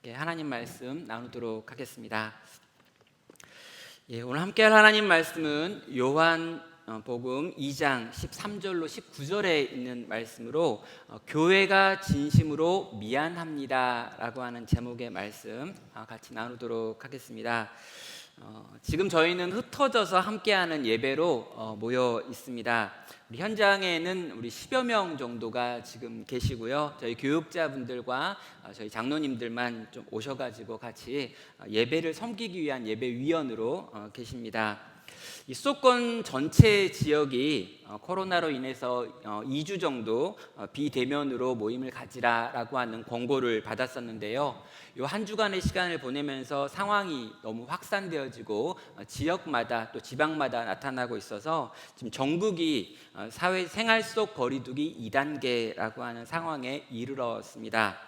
함께 하나님 말씀 나누도록 하겠습니다. 오늘 함께할 하나님 말씀은 요한복음 2장 13절로 19절에 있는 말씀으로 교회가 진심으로 미안합니다라고 하는 제목의 말씀 같이 나누도록 하겠습니다. 지금 저희는 흩어져서 함께하는 예배로 모여 있습니다. 우리 현장에는 우리 10여 명 정도가 지금 계시고요. 저희 교육자분들과 저희 장로님들만 좀 오셔가지고 같이 예배를 섬기기 위한 예배위원으로 계십니다. 이 수도권 전체 지역이 코로나로 인해서 2주 정도 비대면으로 모임을 가지라라고 하는 권고를 받았었는데요. 이 한 주간의 시간을 보내면서 상황이 너무 확산되어지고 지역마다 또 지방마다 나타나고 있어서 지금 전국이 사회생활 속 거리두기 2단계라고 하는 상황에 이르렀습니다.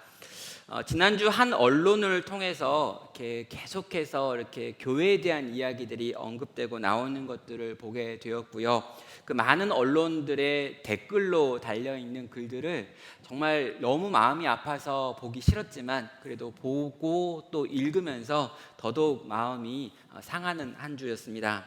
지난주 한 언론을 통해서 계속해서 이렇게 교회에 대한 이야기들이 언급되고 나오는 것들을 보게 되었고요. 그 많은 언론들의 댓글로 달려있는 글들을 정말 너무 마음이 아파서 보기 싫었지만 그래도 보고 또 읽으면서 더더욱 마음이 상하는 한 주였습니다.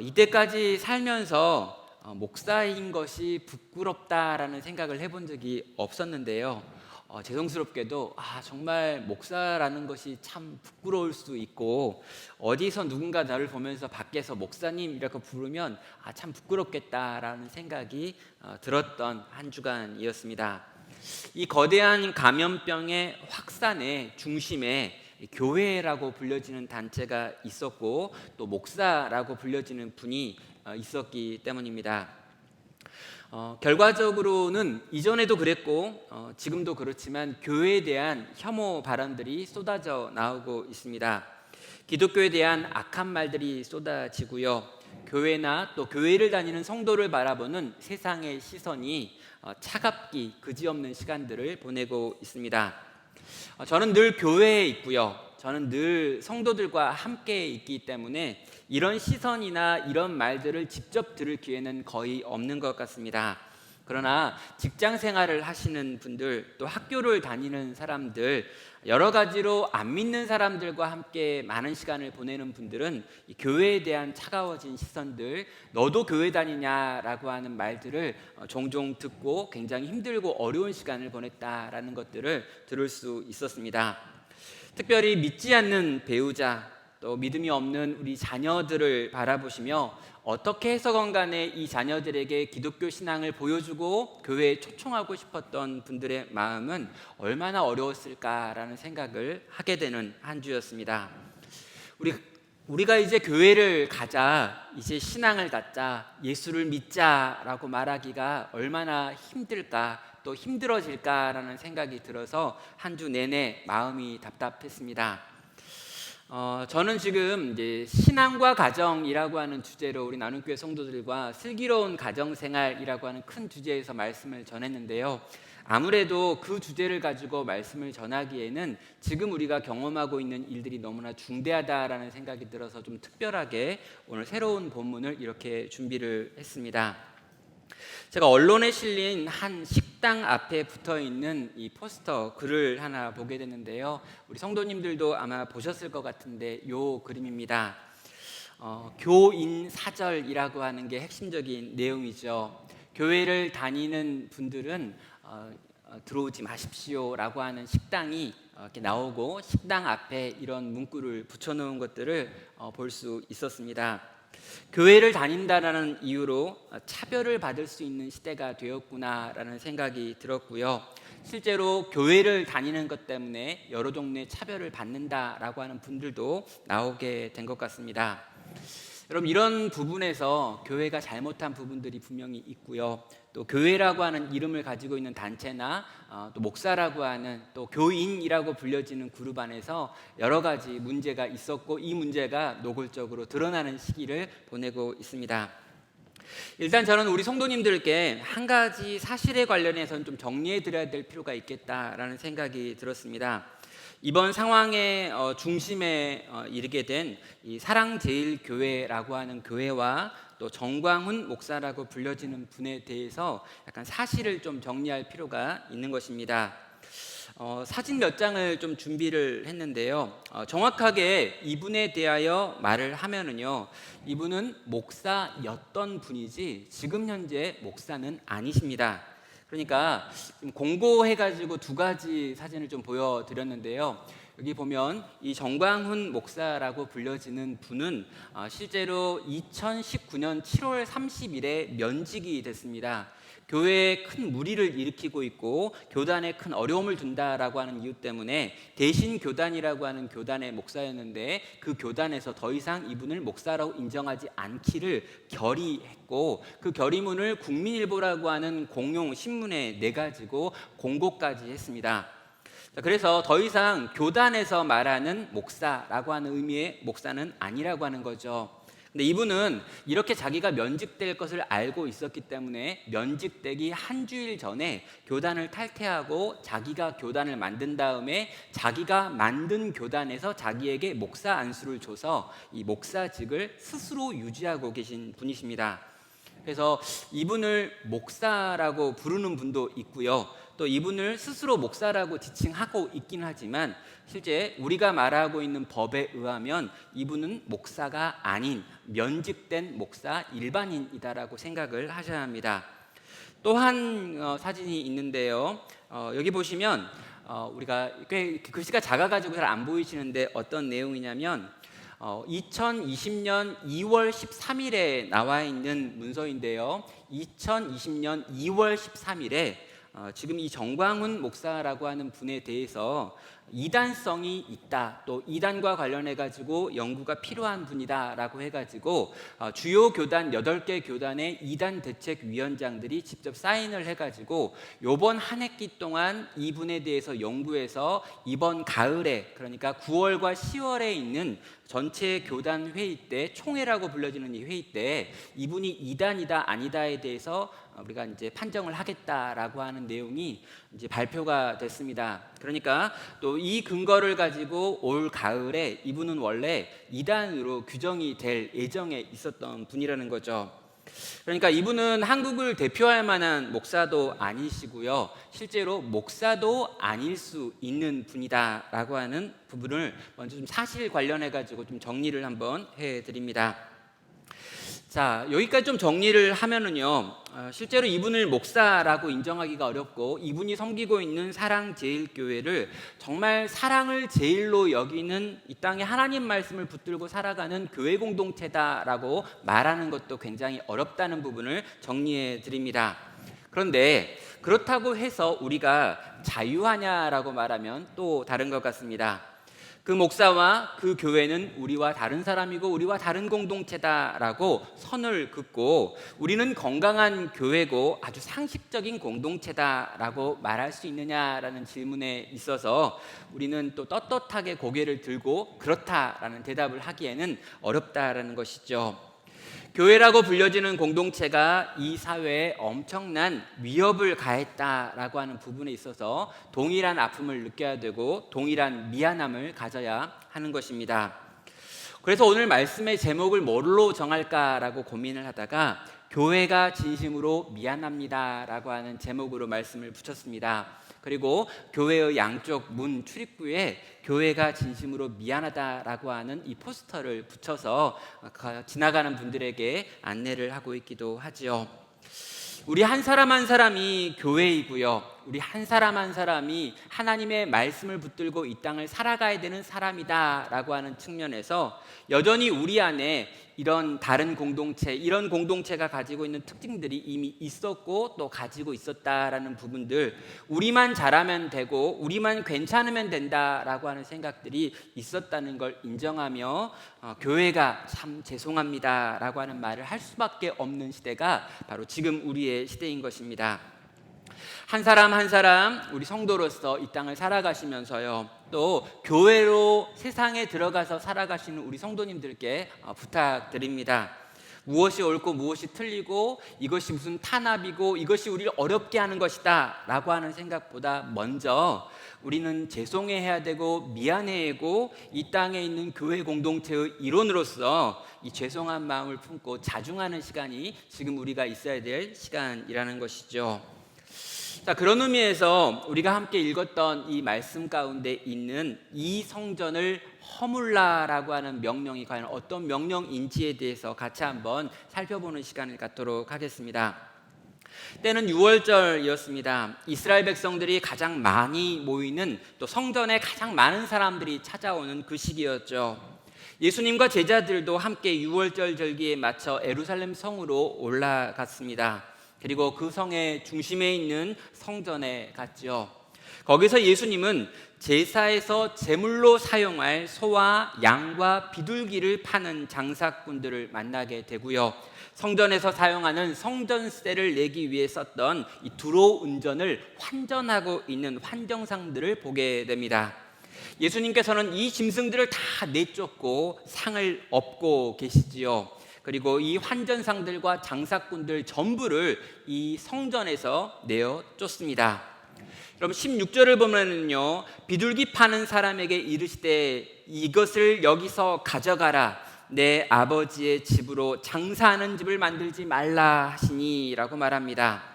이때까지 살면서 목사인 것이 부끄럽다라는 생각을 해본 적이 없었는데요. 죄송스럽게도 정말 목사라는 것이 참 부끄러울 수 있고 어디서 누군가 나를 보면서 밖에서 목사님 이렇게 부르면 참 부끄럽겠다라는 생각이 들었던 한 주간이었습니다. 이 거대한 감염병의 확산의 중심에 교회라고 불려지는 단체가 있었고 또 목사라고 불려지는 분이 있었기 때문입니다. 결과적으로는 이전에도 그랬고 지금도 그렇지만 교회에 대한 혐오 발언들이 쏟아져 나오고 있습니다. 기독교에 대한 악한 말들이 쏟아지고요. 교회나 또 교회를 다니는 성도를 바라보는 세상의 시선이 차갑기 그지없는 시간들을 보내고 있습니다. 저는 늘 교회에 있고요. 저는 늘 성도들과 함께 있기 때문에 이런 시선이나 이런 말들을 직접 들을 기회는 거의 없는 것 같습니다. 그러나 직장 생활을 하시는 분들, 또 학교를 다니는 사람들, 여러 가지로 안 믿는 사람들과 함께 많은 시간을 보내는 분들은 이 교회에 대한 차가워진 시선들, 너도 교회 다니냐라고 하는 말들을 종종 듣고 굉장히 힘들고 어려운 시간을 보냈다라는 것들을 들을 수 있었습니다. 특별히 믿지 않는 배우자, 또 믿음이 없는 우리 자녀들을 바라보시며 어떻게 해서건 간에 이 자녀들에게 기독교 신앙을 보여주고 교회에 초청하고 싶었던 분들의 마음은 얼마나 어려웠을까라는 생각을 하게 되는 한 주였습니다. 우리가 이제 교회를 가자, 이제 신앙을 갖자, 예수를 믿자라고 말하기가 얼마나 힘들까, 또 힘들어질까라는 생각이 들어서 한 주 내내 마음이 답답했습니다. 저는 지금 이제 신앙과 가정이라고 하는 주제로 우리 나눔교회 성도들과 슬기로운 가정생활이라고 하는 큰 주제에서 말씀을 전했는데요. 아무래도 그 주제를 가지고 말씀을 전하기에는 지금 우리가 경험하고 있는 일들이 너무나 중대하다라는 생각이 들어서 좀 특별하게 오늘 새로운 본문을 이렇게 준비를 했습니다. 제가 언론에 실린 한 식당 앞에 붙어있는 이 포스터 글을 하나 보게 됐는데요. 우리 성도님들도 아마 보셨을 것 같은데 이 그림입니다. 교인사절이라고 하는 게 핵심적인 내용이죠. 교회를 다니는 분들은 들어오지 마십시오라고 하는 식당이 이렇게 나오고 식당 앞에 이런 문구를 붙여놓은 것들을 볼 수 있었습니다. 교회를 다닌다라는 이유로 차별을 받을 수 있는 시대가 되었구나라는 생각이 들었고요. 실제로 교회를 다니는 것 때문에 여러 종류의 차별을 받는다라고 하는 분들도 나오게 된 것 같습니다. 여러분, 이런 부분에서 교회가 잘못한 부분들이 분명히 있고요. 또 교회라고 하는 이름을 가지고 있는 단체나 또 목사라고 하는 또 교인이라고 불려지는 그룹 안에서 여러 가지 문제가 있었고 이 문제가 노골적으로 드러나는 시기를 보내고 있습니다. 일단 저는 우리 성도님들께 한 가지 사실에 관련해서는 좀 정리해 드려야 될 필요가 있겠다라는 생각이 들었습니다. 이번 상황의 중심에 이르게 된 이 사랑제일교회라고 하는 교회와 또 정광훈 목사라고 불려지는 분에 대해서 약간 사실을 좀 정리할 필요가 있는 것입니다. 사진 몇 장을 좀 준비를 했는데요. 정확하게 이분에 대하여 말을 하면은요, 이분은 목사였던 분이지 지금 현재 목사는 아니십니다. 그러니까 좀 공고해가지고 두 가지 사진을 좀 보여드렸는데요. 여기 보면 이 정광훈 목사라고 불려지는 분은 실제로 2019년 7월 30일에 면직이 됐습니다. 교회에 큰 무리를 일으키고 있고 교단에 큰 어려움을 둔다라고 하는 이유 때문에 대신 교단이라고 하는 교단의 목사였는데 그 교단에서 더 이상 이분을 목사라고 인정하지 않기를 결의했고 그 결의문을 국민일보라고 하는 공용 신문에 내가지고 공고까지 했습니다. 그래서 더 이상 교단에서 말하는 목사라고 하는 의미의 목사는 아니라고 하는 거죠. 근데 이분은 이렇게 자기가 면직될 것을 알고 있었기 때문에 면직되기 한 주일 전에 교단을 탈퇴하고 자기가 교단을 만든 다음에 자기가 만든 교단에서 자기에게 목사 안수를 줘서 이 목사직을 스스로 유지하고 계신 분이십니다. 그래서 이분을 목사라고 부르는 분도 있고요. 또 이분을 스스로 목사라고 지칭하고 있긴 하지만 실제 우리가 말하고 있는 법에 의하면 이분은 목사가 아닌 면직된 목사 일반인이다라고 생각을 하셔야 합니다. 또 한 사진이 있는데요. 여기 보시면 우리가 꽤 글씨가 작아가지고 잘 안 보이시는데 어떤 내용이냐면 2020년 2월 13일에 나와 있는 문서인데요. 2020년 2월 13일에 지금 이 정광훈 목사라고 하는 분에 대해서 이단성이 있다, 또 이단과 관련해 가지고 연구가 필요한 분이다라고 해가지고 주요 교단 8개 교단의 이단 대책위원장들이 직접 사인을 해가지고 요번 한 학기 동안 이분에 대해서 연구해서 이번 가을에, 그러니까 9월과 10월에 있는 전체 교단 회의 때, 총회라고 불려지는 이 회의 때 이분이 이단이다 아니다에 대해서 우리가 이제 판정을 하겠다라고 하는 내용이 이제 발표가 됐습니다. 그러니까 또 이 근거를 가지고 올 가을에 이분은 원래 이단으로 규정이 될 예정에 있었던 분이라는 거죠. 그러니까 이분은 한국을 대표할 만한 목사도 아니시고요. 실제로 목사도 아닐 수 있는 분이다라고 하는 부분을 먼저 좀 사실 관련해 가지고 좀 정리를 한번 해드립니다. 자, 여기까지 좀 정리를 하면은요, 실제로 이분을 목사라고 인정하기가 어렵고 이분이 섬기고 있는 사랑제일교회를 정말 사랑을 제일로 여기는 이 땅에 하나님 말씀을 붙들고 살아가는 교회 공동체다라고 말하는 것도 굉장히 어렵다는 부분을 정리해 드립니다. 그런데 그렇다고 해서 우리가 자유하냐라고 말하면 또 다른 것 같습니다. 그 목사와 그 교회는 우리와 다른 사람이고 우리와 다른 공동체다라고 선을 긋고 우리는 건강한 교회고 아주 상식적인 공동체다라고 말할 수 있느냐라는 질문에 있어서 우리는 또 떳떳하게 고개를 들고 그렇다라는 대답을 하기에는 어렵다라는 것이죠. 교회라고 불려지는 공동체가 이 사회에 엄청난 위협을 가했다라고 하는 부분에 있어서 동일한 아픔을 느껴야 되고 동일한 미안함을 가져야 하는 것입니다. 그래서 오늘 말씀의 제목을 뭘로 정할까라고 고민을 하다가 교회가 진심으로 미안합니다라고 하는 제목으로 말씀을 붙였습니다. 그리고 교회의 양쪽 문 출입구에 교회가 진심으로 미안하다라고 하는 이 포스터를 붙여서 지나가는 분들에게 안내를 하고 있기도 하지요. 우리 한 사람 한 사람이 교회이고요. 우리 한 사람 한 사람이 하나님의 말씀을 붙들고 이 땅을 살아가야 되는 사람이다라고 하는 측면에서 여전히 우리 안에 이런 다른 공동체, 이런 공동체가 가지고 있는 특징들이 이미 있었고 또 가지고 있었다라는 부분들, 우리만 잘하면 되고 우리만 괜찮으면 된다라고 하는 생각들이 있었다는 걸 인정하며 교회가 참 죄송합니다라고 하는 말을 할 수밖에 없는 시대가 바로 지금 우리의 시대인 것입니다. 한 사람 한 사람 우리 성도로서 이 땅을 살아가시면서요, 또 교회로 세상에 들어가서 살아가시는 우리 성도님들께 부탁드립니다. 무엇이 옳고 무엇이 틀리고 이것이 무슨 탄압이고 이것이 우리를 어렵게 하는 것이다 라고 하는 생각보다 먼저 우리는 죄송해야 되고 미안해하고 이 땅에 있는 교회 공동체의 일원으로서 이 죄송한 마음을 품고 자중하는 시간이 지금 우리가 있어야 될 시간이라는 것이죠. 자, 그런 의미에서 우리가 함께 읽었던 이 말씀 가운데 있는 이 성전을 허물라라고 하는 명령이 과연 어떤 명령인지에 대해서 같이 한번 살펴보는 시간을 갖도록 하겠습니다. 때는 6월절이었습니다. 이스라엘 백성들이 가장 많이 모이는, 또 성전에 가장 많은 사람들이 찾아오는 그 시기였죠. 예수님과 제자들도 함께 6월절 절기에 맞춰 예루살렘 성으로 올라갔습니다. 그리고 그 성의 중심에 있는 성전에 갔죠. 거기서 예수님은 제사에서 제물로 사용할 소와 양과 비둘기를 파는 장사꾼들을 만나게 되고요. 성전에서 사용하는 성전세를 내기 위해 썼던 이 두로 운전을 환전하고 있는 환정상들을 보게 됩니다. 예수님께서는 이 짐승들을 다 내쫓고 상을 엎고 계시지요. 그리고 이 환전상들과 장사꾼들 전부를 이 성전에서 내어 쫓습니다. 여러분 16절을 보면요, 비둘기 파는 사람에게 이르시되 이것을 여기서 가져가라, 내 아버지의 집으로 장사하는 집을 만들지 말라 하시니 라고 말합니다.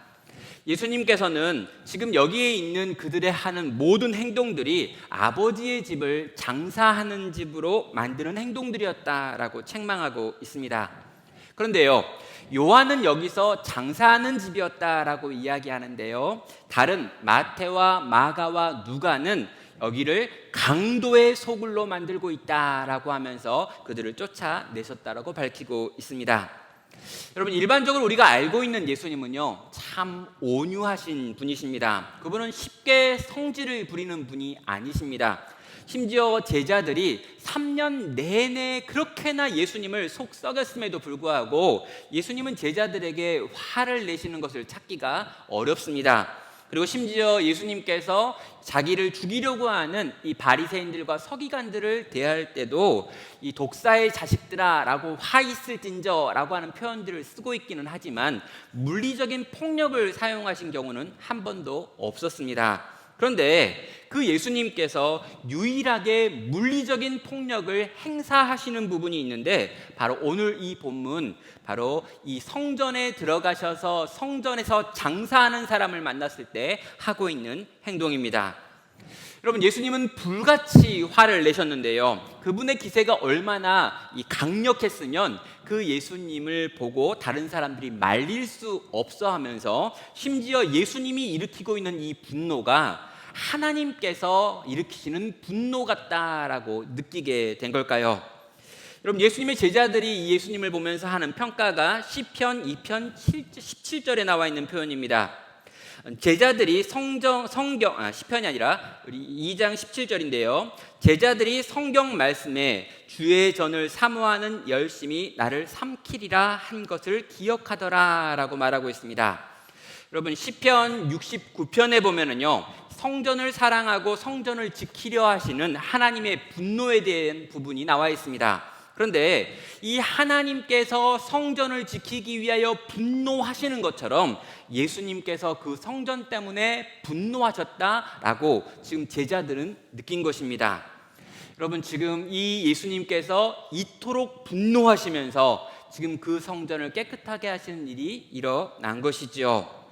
예수님께서는 지금 여기에 있는 그들의 하는 모든 행동들이 아버지의 집을 장사하는 집으로 만드는 행동들이었다라고 책망하고 있습니다. 그런데요, 요한은 여기서 장사하는 집이었다라고 이야기하는데요, 다른 마태와 마가와 누가는 여기를 강도의 소굴로 만들고 있다라고 하면서 그들을 쫓아내셨다라고 밝히고 있습니다. 여러분, 일반적으로 우리가 알고 있는 예수님은요, 참 온유하신 분이십니다. 그분은 쉽게 성질을 부리는 분이 아니십니다. 심지어 제자들이 3년 내내 그렇게나 예수님을 속 썩였음에도 불구하고 예수님은 제자들에게 화를 내시는 것을 찾기가 어렵습니다. 그리고 심지어 예수님께서 자기를 죽이려고 하는 이 바리새인들과 서기관들을 대할 때도 이 독사의 자식들아 라고 화 있을진저 라고 하는 표현들을 쓰고 있기는 하지만 물리적인 폭력을 사용하신 경우는 한 번도 없었습니다. 그런데 그 예수님께서 유일하게 물리적인 폭력을 행사하시는 부분이 있는데, 바로 오늘 이 본문, 바로 이 성전에 들어가셔서 성전에서 장사하는 사람을 만났을 때 하고 있는 행동입니다. 여러분, 예수님은 불같이 화를 내셨는데요, 그분의 기세가 얼마나 강력했으면 그 예수님을 보고 다른 사람들이 말릴 수 없어 하면서 심지어 예수님이 일으키고 있는 이 분노가 하나님께서 일으키시는 분노 같다라고 느끼게 된 걸까요? 여러분, 예수님의 제자들이 예수님을 보면서 하는 평가가 시편 2편 17절에 나와 있는 표현입니다. 제자들이 시편이 아니라 우리 2장 17절인데요, 제자들이 성경 말씀에 주의 전을 사모하는 열심이 나를 삼키리라 한 것을 기억하더라 라고 말하고 있습니다. 여러분, 시편 69편에 보면은요, 성전을 사랑하고 성전을 지키려 하시는 하나님의 분노에 대한 부분이 나와 있습니다. 그런데 이 하나님께서 성전을 지키기 위하여 분노하시는 것처럼 예수님께서 그 성전 때문에 분노하셨다라고 지금 제자들은 느낀 것입니다. 여러분, 지금 이 예수님께서 이토록 분노하시면서 지금 그 성전을 깨끗하게 하시는 일이 일어난 것이죠.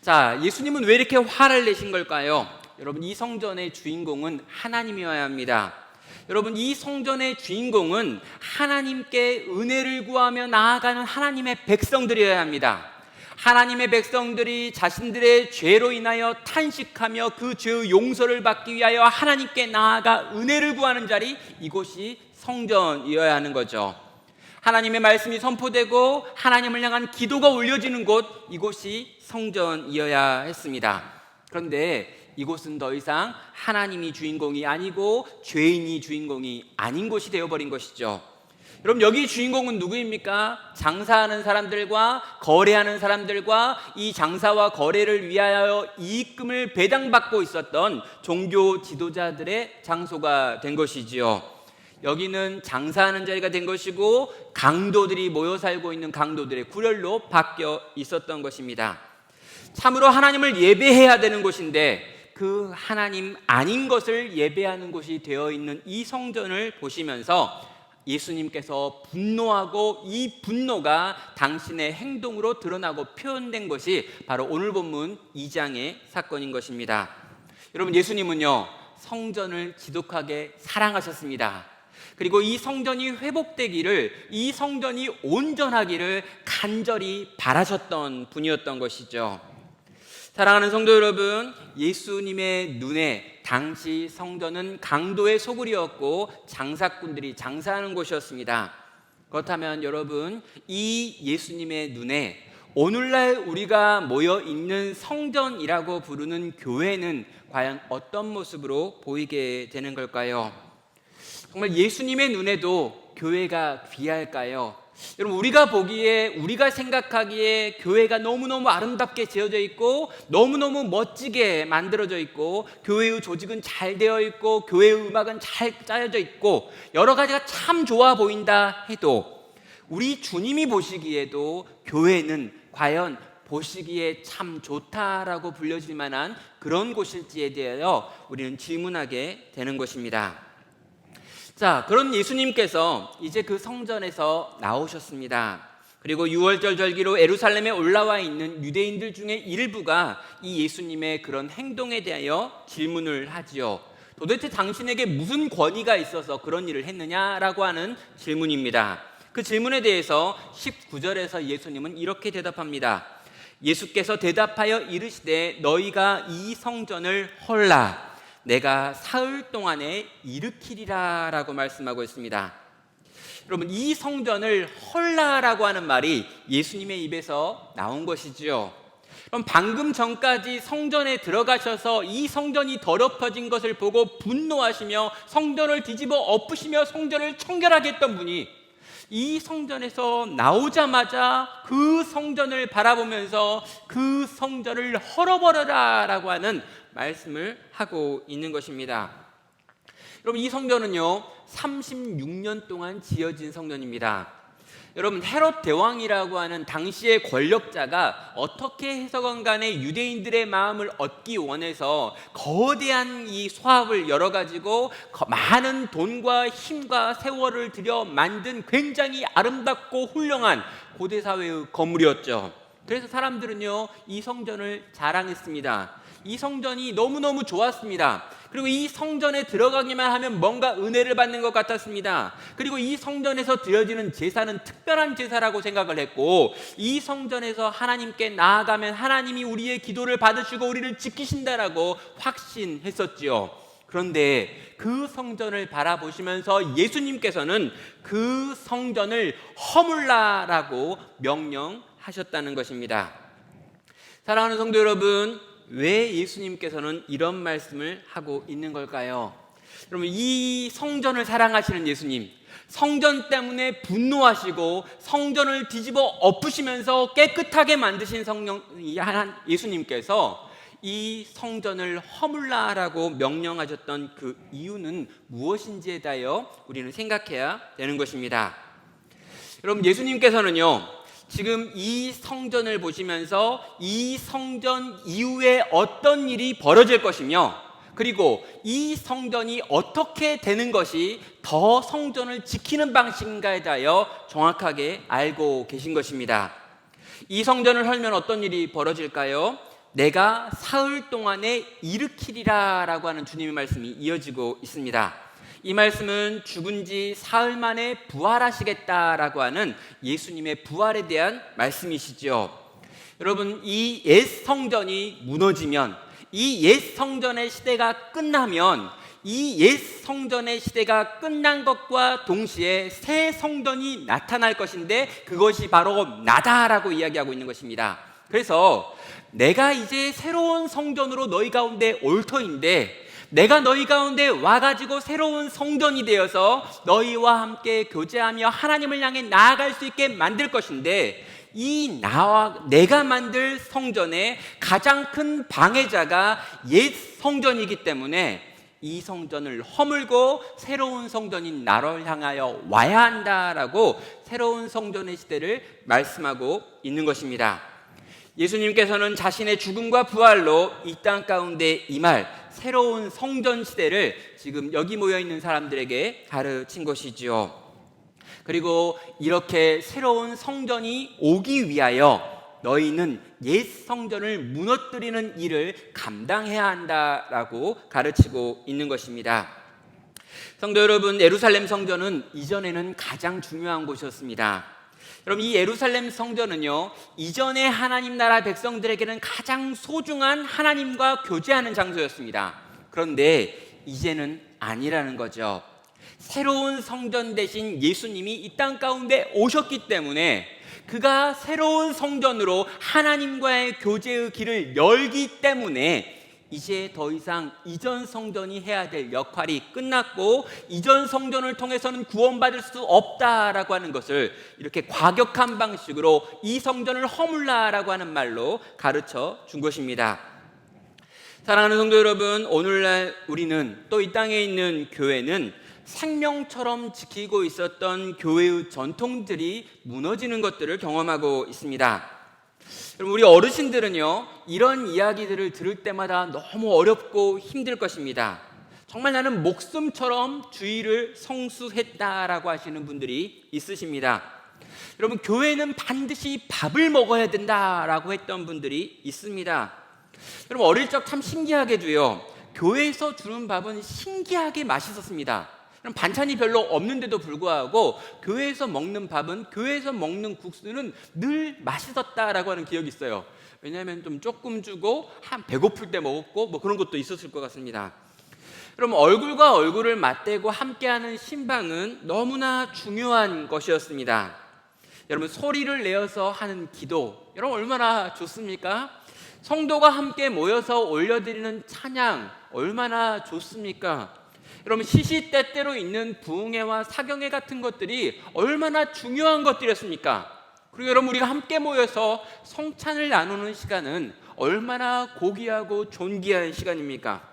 자, 예수님은 왜 이렇게 화를 내신 걸까요? 여러분, 이 성전의 주인공은 하나님이어야 합니다. 여러분, 이 성전의 주인공은 하나님께 은혜를 구하며 나아가는 하나님의 백성들이어야 합니다. 하나님의 백성들이 자신들의 죄로 인하여 탄식하며 그 죄의 용서를 받기 위하여 하나님께 나아가 은혜를 구하는 자리, 이곳이 성전이어야 하는 거죠. 하나님의 말씀이 선포되고 하나님을 향한 기도가 올려지는 곳, 이곳이 성전이어야 했습니다. 그런데 이곳은 더 이상 하나님이 주인공이 아니고 죄인이 주인공이 아닌 곳이 되어버린 것이죠. 여러분, 여기 주인공은 누구입니까? 장사하는 사람들과 거래하는 사람들과 이 장사와 거래를 위하여 이익금을 배당받고 있었던 종교 지도자들의 장소가 된 것이지요. 여기는 장사하는 자리가 된 것이고 강도들이 모여 살고 있는 강도들의 구렬로 바뀌어 있었던 것입니다. 참으로 하나님을 예배해야 되는 곳인데 그 하나님 아닌 것을 예배하는 곳이 되어 있는 이 성전을 보시면서 예수님께서 분노하고 이 분노가 당신의 행동으로 드러나고 표현된 것이 바로 오늘 본문 2장의 사건인 것입니다. 여러분, 예수님은요, 성전을 지독하게 사랑하셨습니다. 그리고 이 성전이 회복되기를, 이 성전이 온전하기를 간절히 바라셨던 분이었던 것이죠. 사랑하는 성도 여러분, 예수님의 눈에 당시 성전은 강도의 소굴이었고 장사꾼들이 장사하는 곳이었습니다. 그렇다면 여러분, 이 예수님의 눈에 오늘날 우리가 모여 있는 성전이라고 부르는 교회는 과연 어떤 모습으로 보이게 되는 걸까요? 정말 예수님의 눈에도 교회가 귀할까요? 여러분, 우리가 보기에, 우리가 생각하기에 교회가 너무너무 아름답게 지어져 있고 너무너무 멋지게 만들어져 있고 교회의 조직은 잘 되어 있고 교회의 음악은 잘 짜여져 있고 여러 가지가 참 좋아 보인다 해도 우리 주님이 보시기에도 교회는 과연 보시기에 참 좋다라고 불려질 만한 그런 곳일지에 대하여 우리는 질문하게 되는 것입니다. 자, 그런 예수님께서 이제 그 성전에서 나오셨습니다. 그리고 유월절 절기로 예루살렘에 올라와 있는 유대인들 중에 일부가 이 예수님의 그런 행동에 대하여 질문을 하지요. 도대체 당신에게 무슨 권위가 있어서 그런 일을 했느냐라고 하는 질문입니다. 그 질문에 대해서 19절에서 예수님은 이렇게 대답합니다. 예수께서 대답하여 이르시되 너희가 이 성전을 헐라 내가 사흘 동안에 일으키리라 라고 말씀하고 있습니다. 여러분, 이 성전을 헐라라고 하는 말이 예수님의 입에서 나온 것이지요. 그럼 방금 전까지 성전에 들어가셔서 이 성전이 더럽혀진 것을 보고 분노하시며 성전을 뒤집어 엎으시며 성전을 청결하게 했던 분이 이 성전에서 나오자마자 그 성전을 바라보면서 그 성전을 헐어버려라 라고 하는 말씀을 하고 있는 것입니다. 여러분, 이 성전은요 36년 동안 지어진 성전입니다. 여러분, 헤롯 대왕이라고 하는 당시의 권력자가 어떻게 해서건 간에 유대인들의 마음을 얻기 원해서 거대한 이 사업을 열어가지고 많은 돈과 힘과 세월을 들여 만든 굉장히 아름답고 훌륭한 고대사회의 건물이었죠. 그래서 사람들은요 이 성전을 자랑했습니다. 이 성전이 너무너무 좋았습니다. 그리고 이 성전에 들어가기만 하면 뭔가 은혜를 받는 것 같았습니다. 그리고 이 성전에서 드려지는 제사는 특별한 제사라고 생각을 했고 이 성전에서 하나님께 나아가면 하나님이 우리의 기도를 받으시고 우리를 지키신다라고 확신했었지요. 그런데 그 성전을 바라보시면서 예수님께서는 그 성전을 허물라라고 명령하셨다는 것입니다. 사랑하는 성도 여러분, 왜 예수님께서는 이런 말씀을 하고 있는 걸까요? 여러분, 이 성전을 사랑하시는 예수님, 성전 때문에 분노하시고 성전을 뒤집어 엎으시면서 깨끗하게 만드신 예수님께서 이 성전을 허물라라고 명령하셨던 그 이유는 무엇인지에 대하여 우리는 생각해야 되는 것입니다. 여러분, 예수님께서는요 지금 이 성전을 보시면서 이 성전 이후에 어떤 일이 벌어질 것이며 그리고 이 성전이 어떻게 되는 것이 더 성전을 지키는 방식인가에 대하여 정확하게 알고 계신 것입니다. 이 성전을 헐면 어떤 일이 벌어질까요? 내가 사흘 동안에 일으키리라 라고 하는 주님의 말씀이 이어지고 있습니다. 이 말씀은 죽은 지 사흘 만에 부활하시겠다라고 하는 예수님의 부활에 대한 말씀이시죠. 여러분, 이 옛 성전이 무너지면, 이 옛 성전의 시대가 끝나면 이 옛 성전의 시대가 끝난 것과 동시에 새 성전이 나타날 것인데 그것이 바로 나다라고 이야기하고 있는 것입니다. 그래서 내가 이제 새로운 성전으로 너희 가운데 올 터인데 내가 너희 가운데 와가지고 새로운 성전이 되어서 너희와 함께 교제하며 하나님을 향해 나아갈 수 있게 만들 것인데 이 나와 내가 만들 성전의 가장 큰 방해자가 옛 성전이기 때문에 이 성전을 허물고 새로운 성전인 나를 향하여 와야 한다라고 새로운 성전의 시대를 말씀하고 있는 것입니다. 예수님께서는 자신의 죽음과 부활로 이 땅 가운데 임할 새로운 성전 시대를 지금 여기 모여 있는 사람들에게 가르친 것이지요. 그리고 이렇게 새로운 성전이 오기 위하여 너희는 옛 성전을 무너뜨리는 일을 감당해야 한다라고 가르치고 있는 것입니다. 성도 여러분, 예루살렘 성전은 이전에는 가장 중요한 곳이었습니다. 여러분, 이 예루살렘 성전은요, 이전에 하나님 나라 백성들에게는 가장 소중한 하나님과 교제하는 장소였습니다. 그런데 이제는 아니라는 거죠. 새로운 성전 대신 예수님이 이 땅 가운데 오셨기 때문에 그가 새로운 성전으로 하나님과의 교제의 길을 열기 때문에 이제 더 이상 이전 성전이 해야 될 역할이 끝났고 이전 성전을 통해서는 구원받을 수 없다라고 하는 것을 이렇게 과격한 방식으로 이 성전을 허물라라고 하는 말로 가르쳐 준 것입니다. 사랑하는 성도 여러분, 오늘날 우리는 또 이 땅에 있는 교회는 생명처럼 지키고 있었던 교회의 전통들이 무너지는 것들을 경험하고 있습니다. 여러분, 우리 어르신들은요, 이런 이야기들을 들을 때마다 너무 어렵고 힘들 것입니다. 정말 나는 목숨처럼 주의를 성수했다라고 하시는 분들이 있으십니다. 여러분, 교회는 반드시 밥을 먹어야 된다라고 했던 분들이 있습니다. 여러분, 어릴 적 참 신기하게도요, 교회에서 주는 밥은 신기하게 맛있었습니다. 반찬이 별로 없는데도 불구하고 교회에서 먹는 밥은, 교회에서 먹는 국수는 늘 맛있었다라고 하는 기억이 있어요. 왜냐하면 좀 조금 주고 한 배고플 때 먹었고 뭐 그런 것도 있었을 것 같습니다. 그럼 얼굴과 얼굴을 맞대고 함께하는 신방은 너무나 중요한 것이었습니다. 여러분, 소리를 내어서 하는 기도, 여러분 얼마나 좋습니까? 성도가 함께 모여서 올려드리는 찬양 얼마나 좋습니까? 여러분, 시시때때로 있는 부흥회와 사경회 같은 것들이 얼마나 중요한 것들이었습니까? 그리고 여러분, 우리가 함께 모여서 성찬을 나누는 시간은 얼마나 고귀하고 존귀한 시간입니까?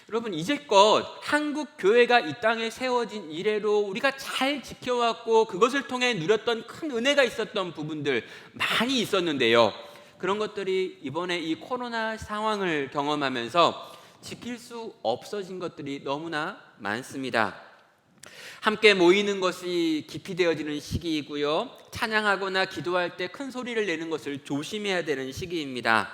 여러분, 이제껏 한국 교회가 이 땅에 세워진 이래로 우리가 잘 지켜왔고 그것을 통해 누렸던 큰 은혜가 있었던 부분들 많이 있었는데요, 그런 것들이 이번에 이 코로나 상황을 경험하면서 지킬 수 없어진 것들이 너무나 많습니다. 함께 모이는 것이 기피되어지는 시기이고요, 찬양하거나 기도할 때 큰 소리를 내는 것을 조심해야 되는 시기입니다.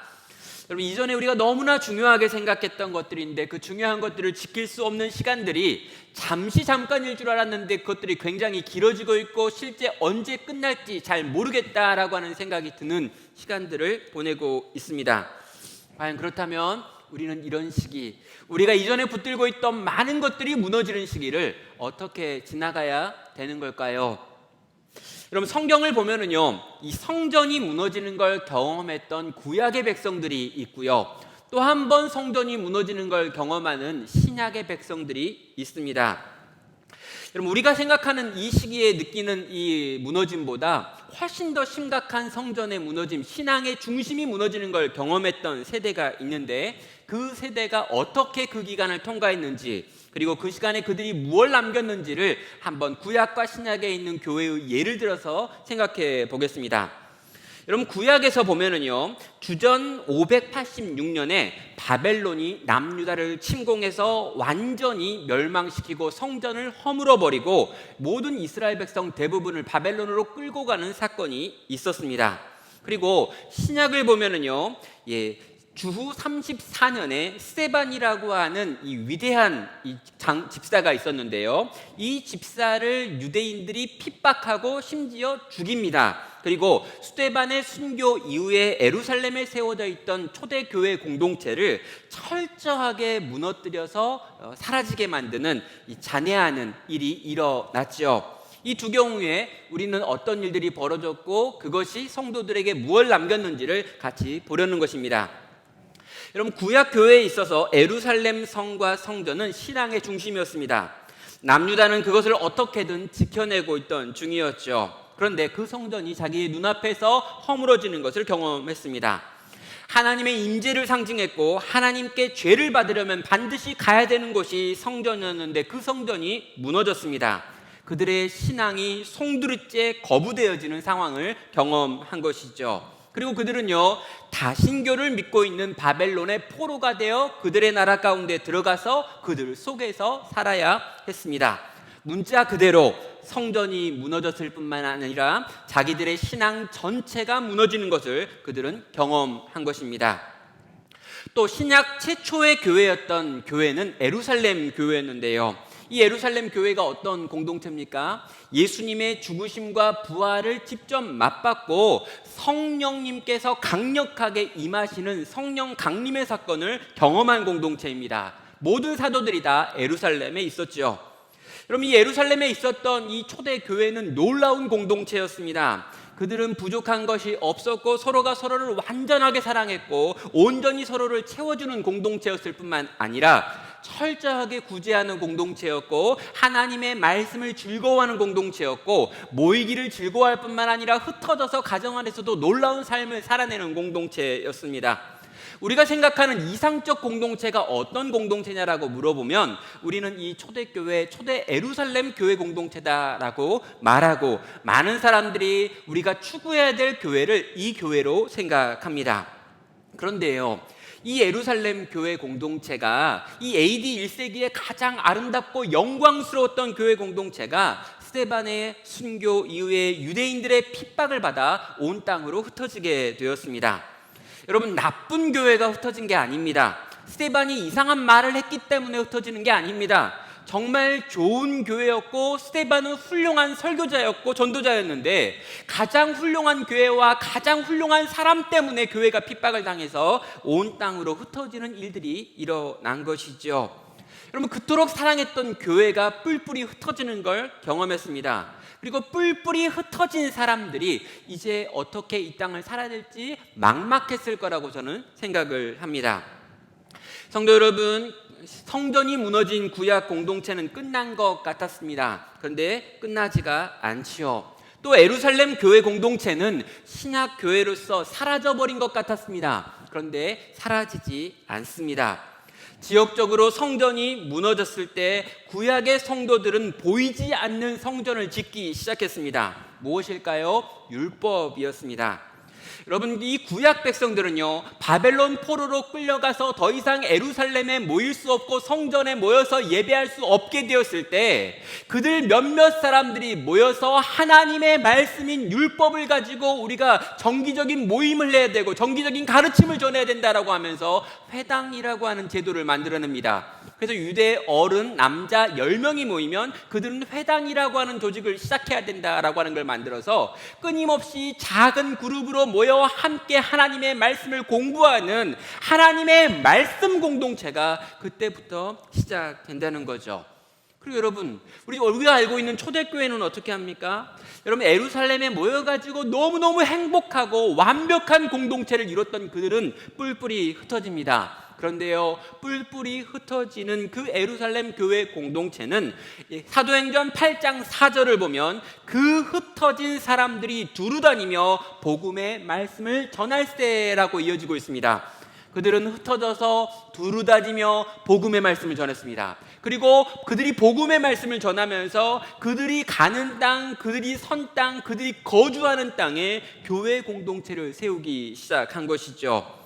여러분, 이전에 우리가 너무나 중요하게 생각했던 것들인데 그 중요한 것들을 지킬 수 없는 시간들이 잠깐일 줄 알았는데 그것들이 굉장히 길어지고 있고 실제 언제 끝날지 잘 모르겠다라고 하는 생각이 드는 시간들을 보내고 있습니다. 과연 그렇다면 우리는 이런 시기, 우리가 이전에 붙들고 있던 많은 것들이 무너지는 시기를 어떻게 지나가야 되는 걸까요? 여러분, 성경을 보면은요, 이 성전이 무너지는 걸 경험했던 구약의 백성들이 있고요, 또 한 번 성전이 무너지는 걸 경험하는 신약의 백성들이 있습니다. 여러분, 우리가 생각하는 이 시기에 느끼는 이 무너짐보다 훨씬 더 심각한 성전의 무너짐, 신앙의 중심이 무너지는 걸 경험했던 세대가 있는데 그 세대가 어떻게 그 기간을 통과했는지, 그리고 그 시간에 그들이 무엇을 남겼는지를 한번 구약과 신약에 있는 교회의 예를 들어서 생각해 보겠습니다. 여러분, 구약에서 보면은요, 주전 586년에 바벨론이 남유다를 침공해서 완전히 멸망시키고 성전을 허물어 버리고 모든 이스라엘 백성 대부분을 바벨론으로 끌고 가는 사건이 있었습니다. 그리고 신약을 보면은요, 주후 34년에 스데반이라고 하는 이 위대한 집사가 있었는데요, 이 집사를 유대인들이 핍박하고 심지어 죽입니다. 그리고 스데반의 순교 이후에 예루살렘에 세워져 있던 초대교회 공동체를 철저하게 무너뜨려서 사라지게 만드는 이 잔해하는 일이 일어났죠. 이 두 경우에 우리는 어떤 일들이 벌어졌고 그것이 성도들에게 무엇을 남겼는지를 같이 보려는 것입니다. 여러분, 구약 교회에 있어서 예루살렘 성과 성전은 신앙의 중심이었습니다. 남유다는 그것을 어떻게든 지켜내고 있던 중이었죠. 그런데 그 성전이 자기의 눈앞에서 허물어지는 것을 경험했습니다. 하나님의 임재를 상징했고 하나님께 죄를 받으려면 반드시 가야 되는 곳이 성전이었는데 그 성전이 무너졌습니다. 그들의 신앙이 송두리째 거부되어지는 상황을 경험한 것이죠. 그리고 그들은요, 다신교를 믿고 있는 바벨론의 포로가 되어 그들의 나라 가운데 들어가서 그들 속에서 살아야 했습니다. 문자 그대로 성전이 무너졌을 뿐만 아니라 자기들의 신앙 전체가 무너지는 것을 그들은 경험한 것입니다. 또 신약 최초의 교회였던 교회는 예루살렘 교회였는데요. 이 예루살렘 교회가 어떤 공동체입니까? 예수님의 죽으심과 부활을 직접 맛봤고 성령님께서 강력하게 임하시는 성령 강림의 사건을 경험한 공동체입니다. 모든 사도들이 다 예루살렘에 있었죠. 여러분, 이 예루살렘에 있었던 이 초대 교회는 놀라운 공동체였습니다. 그들은 부족한 것이 없었고 서로가 서로를 완전하게 사랑했고 온전히 서로를 채워주는 공동체였을 뿐만 아니라 철저하게 구제하는 공동체였고 하나님의 말씀을 즐거워하는 공동체였고 모이기를 즐거워할 뿐만 아니라 흩어져서 가정 안에서도 놀라운 삶을 살아내는 공동체였습니다. 우리가 생각하는 이상적 공동체가 어떤 공동체냐라고 물어보면 우리는 이 초대교회, 초대 예루살렘 교회 공동체다라고 말하고 많은 사람들이 우리가 추구해야 될 교회를 이 교회로 생각합니다. 그런데요, 이 예루살렘 교회 공동체가 이 AD 1세기에 가장 아름답고 영광스러웠던 교회 공동체가 스데반의 순교 이후에 유대인들의 핍박을 받아 온 땅으로 흩어지게 되었습니다. 여러분, 나쁜 교회가 흩어진 게 아닙니다. 스데반이 이상한 말을 했기 때문에 흩어지는 게 아닙니다. 정말 좋은 교회였고 스데반은 훌륭한 설교자였고 전도자였는데 가장 훌륭한 교회와 가장 훌륭한 사람 때문에 교회가 핍박을 당해서 온 땅으로 흩어지는 일들이 일어난 것이죠. 여러분, 그토록 사랑했던 교회가 뿔뿔이 흩어지는 걸 경험했습니다. 그리고 뿔뿔이 흩어진 사람들이 이제 어떻게 이 땅을 살아야 될지 막막했을 거라고 저는 생각을 합니다. 성도 여러분, 성전이 무너진 구약 공동체는 끝난 것 같았습니다. 그런데 끝나지가 않지요. 또 예루살렘 교회 공동체는 신약 교회로서 사라져버린 것 같았습니다. 그런데 사라지지 않습니다. 지역적으로 성전이 무너졌을 때 구약의 성도들은 보이지 않는 성전을 짓기 시작했습니다. 무엇일까요? 율법이었습니다. 여러분, 이 구약 백성들은요, 바벨론 포로로 끌려가서 더 이상 예루살렘에 모일 수 없고 성전에 모여서 예배할 수 없게 되었을 때 그들 몇몇 사람들이 모여서 하나님의 말씀인 율법을 가지고 우리가 정기적인 모임을 해야 되고 정기적인 가르침을 전해야 된다라고 하면서 회당이라고 하는 제도를 만들어냅니다. 그래서 유대 어른 남자 10명이 모이면 그들은 회당이라고 하는 조직을 시작해야 된다라고 하는 걸 만들어서 끊임없이 작은 그룹으로 모여 함께 하나님의 말씀을 공부하는 하나님의 말씀 공동체가 그때부터 시작된다는 거죠. 그리고 여러분, 우리가 알고 있는 초대교회는 어떻게 합니까? 여러분, 예루살렘에 모여가지고 너무너무 행복하고 완벽한 공동체를 이뤘던 그들은 뿔뿔이 흩어집니다. 그런데요, 뿔뿔이 흩어지는 그 예루살렘 교회 공동체는 사도행전 8장 4절을 보면 그 흩어진 사람들이 두루다니며 복음의 말씀을 전할세라고 이어지고 있습니다. 그들은 흩어져서 두루다니며 복음의 말씀을 전했습니다. 그리고 그들이 복음의 말씀을 전하면서 그들이 가는 땅, 그들이 선 땅, 그들이 거주하는 땅에 교회 공동체를 세우기 시작한 것이죠.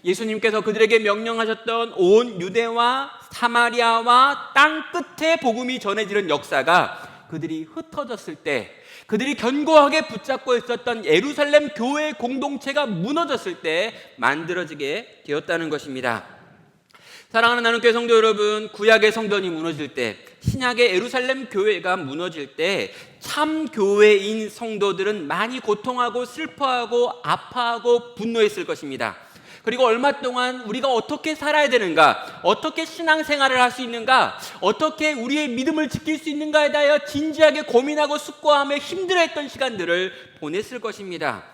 예수님께서 그들에게 명령하셨던 온 유대와 사마리아와 땅 끝에 복음이 전해지는 역사가 그들이 흩어졌을 때, 그들이 견고하게 붙잡고 있었던 예루살렘 교회 공동체가 무너졌을 때 만들어지게 되었다는 것입니다. 사랑하는 나눔교회 성도 여러분, 구약의 성전이 무너질 때, 신약의 예루살렘 교회가 무너질 때 참 교회인 성도들은 많이 고통하고 슬퍼하고 아파하고 분노했을 것입니다. 그리고 얼마 동안 우리가 어떻게 살아야 되는가, 어떻게 신앙생활을 할 수 있는가, 어떻게 우리의 믿음을 지킬 수 있는가에 대하여 진지하게 고민하고 숙고하며 힘들어했던 시간들을 보냈을 것입니다.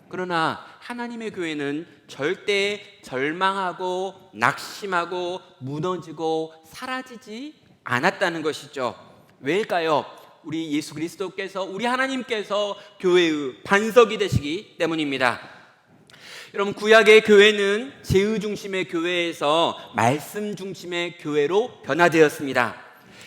그러나 하나님의 교회는 절대 절망하고 낙심하고 무너지고 사라지지 않았다는 것이죠. 왜일까요? 우리 예수 그리스도께서, 우리 하나님께서 교회의 반석이 되시기 때문입니다. 여러분, 구약의 교회는 제의 중심의 교회에서 말씀 중심의 교회로 변화되었습니다.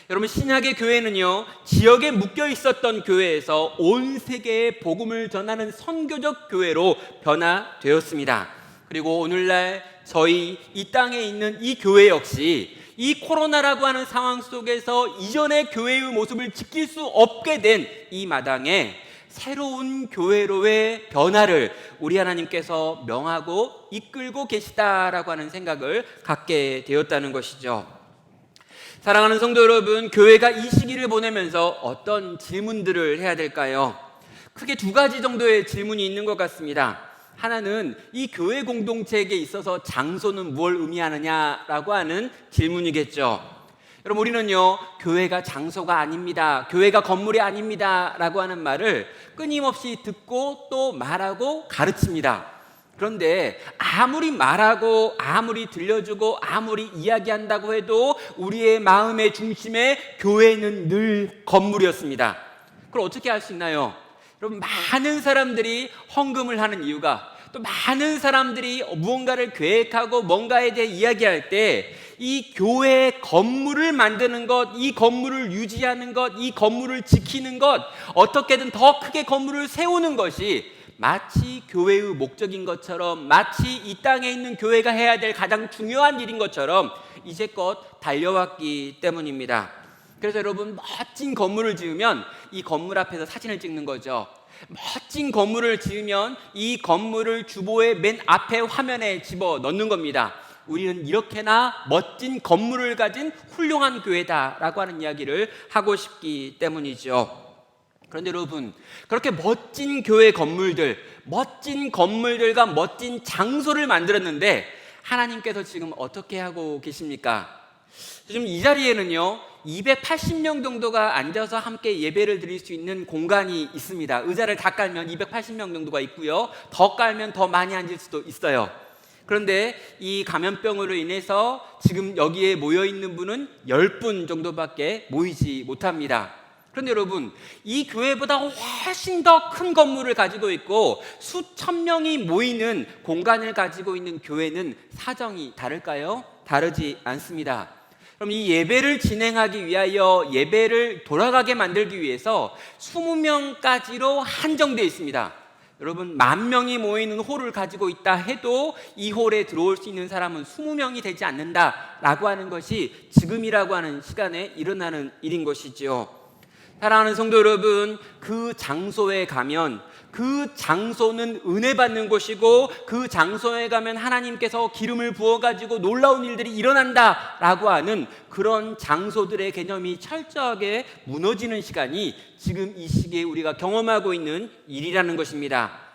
여러분, 신약의 교회는요, 지역에 묶여 있었던 교회에서 온 세계에 복음을 전하는 선교적 교회로 변화되었습니다. 그리고 오늘날 저희 이 땅에 있는 이 교회 역시 이 코로나라고 하는 상황 속에서 이전의 교회의 모습을 지킬 수 없게 된 이 마당에 새로운 교회로의 변화를 우리 하나님께서 명하고 이끌고 계시다라고 하는 생각을 갖게 되었다는 것이죠. 사랑하는 성도 여러분, 교회가 이 시기를 보내면서 어떤 질문들을 해야 될까요? 크게 두 가지 정도의 질문이 있는 것 같습니다. 하나는 이 교회 공동체에게 있어서 장소는 무엇을 의미하느냐라고 하는 질문이겠죠. 여러분, 우리는요, 교회가 장소가 아닙니다, 교회가 건물이 아닙니다 라고 하는 말을 끊임없이 듣고 또 말하고 가르칩니다. 그런데 아무리 말하고 아무리 들려주고 아무리 이야기한다고 해도 우리의 마음의 중심에 교회는 늘 건물이었습니다. 그걸 어떻게 할 수 있나요? 여러분, 많은 사람들이 헌금을 하는 이유가, 또 많은 사람들이 무언가를 계획하고 뭔가에 대해 이야기할 때 이 교회의 건물을 만드는 것, 이 건물을 유지하는 것, 이 건물을 지키는 것, 어떻게든 더 크게 건물을 세우는 것이 마치 교회의 목적인 것처럼, 마치 이 땅에 있는 교회가 해야 될 가장 중요한 일인 것처럼 이제껏 달려왔기 때문입니다. 그래서 여러분, 멋진 건물을 지으면 이 건물 앞에서 사진을 찍는 거죠. 멋진 건물을 지으면 이 건물을 주보의 맨 앞에 화면에 집어 넣는 겁니다. 우리는 이렇게나 멋진 건물을 가진 훌륭한 교회다라고 하는 이야기를 하고 싶기 때문이죠. 그런데 여러분, 그렇게 멋진 교회 건물들, 멋진 건물들과 멋진 장소를 만들었는데 하나님께서 지금 어떻게 하고 계십니까? 지금 이 자리에는요 280명 정도가 앉아서 함께 예배를 드릴 수 있는 공간이 있습니다. 의자를 다 깔면 280명 정도가 있고요, 더 깔면 더 많이 앉을 수도 있어요. 그런데 이 감염병으로 인해서 지금 여기에 모여있는 분은 10분 정도밖에 모이지 못합니다. 그런데 여러분, 이 교회보다 훨씬 더 큰 건물을 가지고 있고 수천 명이 모이는 공간을 가지고 있는 교회는 사정이 다를까요? 다르지 않습니다. 그럼 이 예배를 진행하기 위하여, 예배를 돌아가게 만들기 위해서 20명까지로 한정되어 있습니다. 여러분, 10,000명이 모이는 홀을 가지고 있다 해도 이 홀에 들어올 수 있는 사람은 20명이 되지 않는다라고 하는 것이 지금이라고 하는 시간에 일어나는 일인 것이죠. 사랑하는 성도 여러분, 그 장소에 가면 그 장소는 은혜 받는 곳이고 그 장소에 가면 하나님께서 기름을 부어가지고 놀라운 일들이 일어난다라고 하는 그런 장소들의 개념이 철저하게 무너지는 시간이 지금 이 시기에 우리가 경험하고 있는 일이라는 것입니다.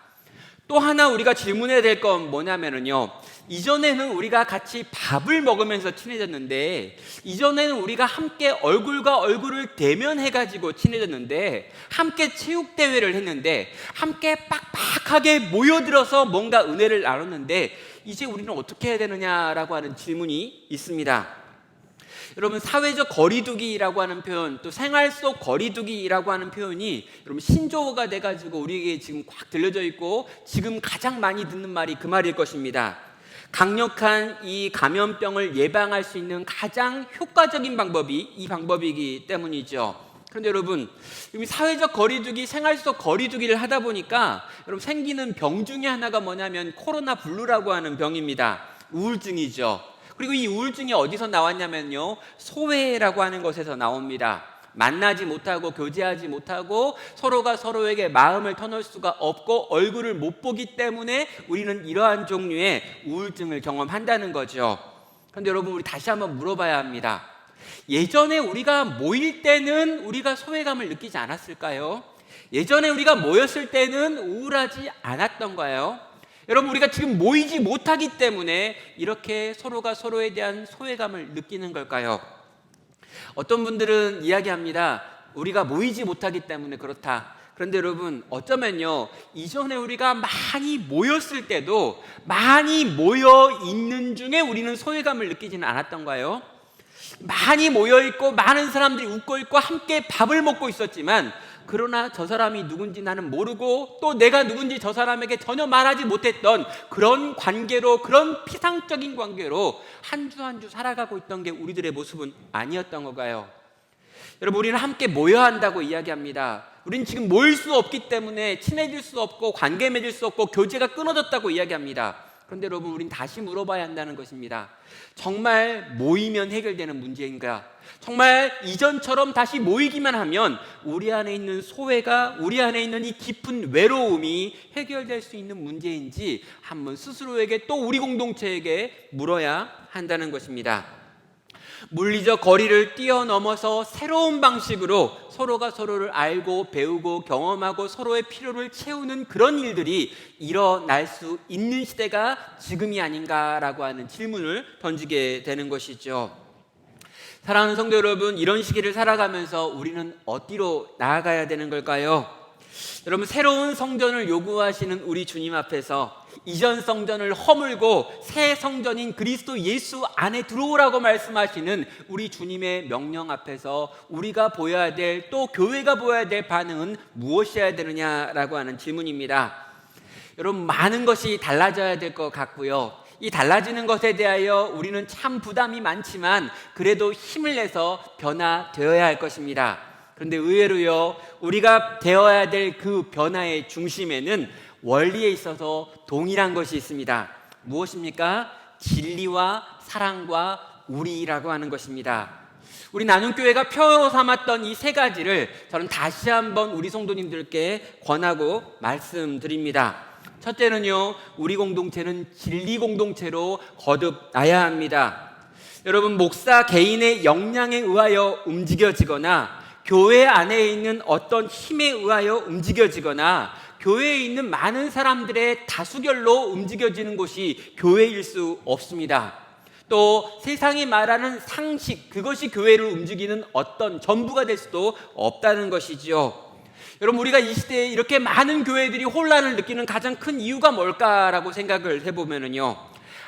또 하나 우리가 질문해야 될 건 뭐냐면요, 이전에는 우리가 같이 밥을 먹으면서 친해졌는데, 이전에는 우리가 함께 얼굴과 얼굴을 대면해가지고 친해졌는데, 함께 체육대회를 했는데, 함께 빡빡하게 모여들어서 뭔가 은혜를 나눴는데, 이제 우리는 어떻게 해야 되느냐라고 하는 질문이 있습니다. 여러분, 사회적 거리두기라고 하는 표현, 또 생활 속 거리두기라고 하는 표현이 여러분 신조어가 돼가지고 우리에게 지금 꽉 들려져 있고 지금 가장 많이 듣는 말이 그 말일 것입니다. 강력한 이 감염병을 예방할 수 있는 가장 효과적인 방법이 이 방법이기 때문이죠. 그런데 여러분, 사회적 거리두기, 생활 속 거리두기를 하다 보니까 여러분 생기는 병 중에 하나가 뭐냐면 코로나 블루라고 하는 병입니다. 우울증이죠. 그리고 이 우울증이 어디서 나왔냐면요, 소외라고 하는 것에서 나옵니다. 만나지 못하고 교제하지 못하고 서로가 서로에게 마음을 터놓을 수가 없고 얼굴을 못 보기 때문에 우리는 이러한 종류의 우울증을 경험한다는 거죠. 그런데 여러분, 우리 다시 한번 물어봐야 합니다. 예전에 우리가 모일 때는 우리가 소외감을 느끼지 않았을까요? 예전에 우리가 모였을 때는 우울하지 않았던가요? 여러분, 우리가 지금 모이지 못하기 때문에 이렇게 서로가 서로에 대한 소외감을 느끼는 걸까요? 어떤 분들은 이야기합니다. 우리가 모이지 못하기 때문에 그렇다. 그런데 여러분, 어쩌면요, 이전에 우리가 많이 모였을 때도 많이 모여 있는 중에 우리는 소외감을 느끼지는 않았던가요? 많이 모여 있고 많은 사람들이 웃고 있고 함께 밥을 먹고 있었지만, 그러나 저 사람이 누군지 나는 모르고 또 내가 누군지 저 사람에게 전혀 말하지 못했던 그런 관계로, 그런 피상적인 관계로 한 주 한 주 살아가고 있던 게 우리들의 모습은 아니었던 건가요? 여러분, 우리는 함께 모여야 한다고 이야기합니다. 우리는 지금 모일 수 없기 때문에 친해질 수 없고 관계 맺을 수 없고 교제가 끊어졌다고 이야기합니다. 그런데 여러분, 우린 다시 물어봐야 한다는 것입니다. 정말 모이면 해결되는 문제인가? 정말 이전처럼 다시 모이기만 하면 우리 안에 있는 소외가, 우리 안에 있는 이 깊은 외로움이 해결될 수 있는 문제인지 한번 스스로에게, 또 우리 공동체에게 물어야 한다는 것입니다. 물리적 거리를 뛰어넘어서 새로운 방식으로 서로가 서로를 알고 배우고 경험하고 서로의 필요를 채우는 그런 일들이 일어날 수 있는 시대가 지금이 아닌가라고 하는 질문을 던지게 되는 것이죠. 사랑하는 성도 여러분, 이런 시기를 살아가면서 우리는 어디로 나아가야 되는 걸까요? 여러분, 새로운 성전을 요구하시는 우리 주님 앞에서 이전 성전을 허물고 새 성전인 그리스도 예수 안에 들어오라고 말씀하시는 우리 주님의 명령 앞에서 우리가 보여야 될, 또 교회가 보여야 될 반응은 무엇이어야 되느냐라고 하는 질문입니다. 여러분, 많은 것이 달라져야 될 것 같고요, 이 달라지는 것에 대하여 우리는 참 부담이 많지만 그래도 힘을 내서 변화되어야 할 것입니다. 그런데 의외로요, 우리가 되어야 될 그 변화의 중심에는 원리에 있어서 동일한 것이 있습니다. 무엇입니까? 진리와 사랑과 우리라고 하는 것입니다. 우리 나눔교회가 표로 삼았던 이 세 가지를 저는 다시 한번 우리 성도님들께 권하고 말씀드립니다. 첫째는요, 우리 공동체는 진리 공동체로 거듭나야 합니다. 여러분, 목사 개인의 역량에 의하여 움직여지거나 교회 안에 있는 어떤 힘에 의하여 움직여지거나 교회에 있는 많은 사람들의 다수결로 움직여지는 곳이 교회일 수 없습니다. 또 세상이 말하는 상식, 그것이 교회를 움직이는 어떤 전부가 될 수도 없다는 것이지요. 여러분, 우리가 이 시대에 이렇게 많은 교회들이 혼란을 느끼는 가장 큰 이유가 뭘까라고 생각을 해보면요,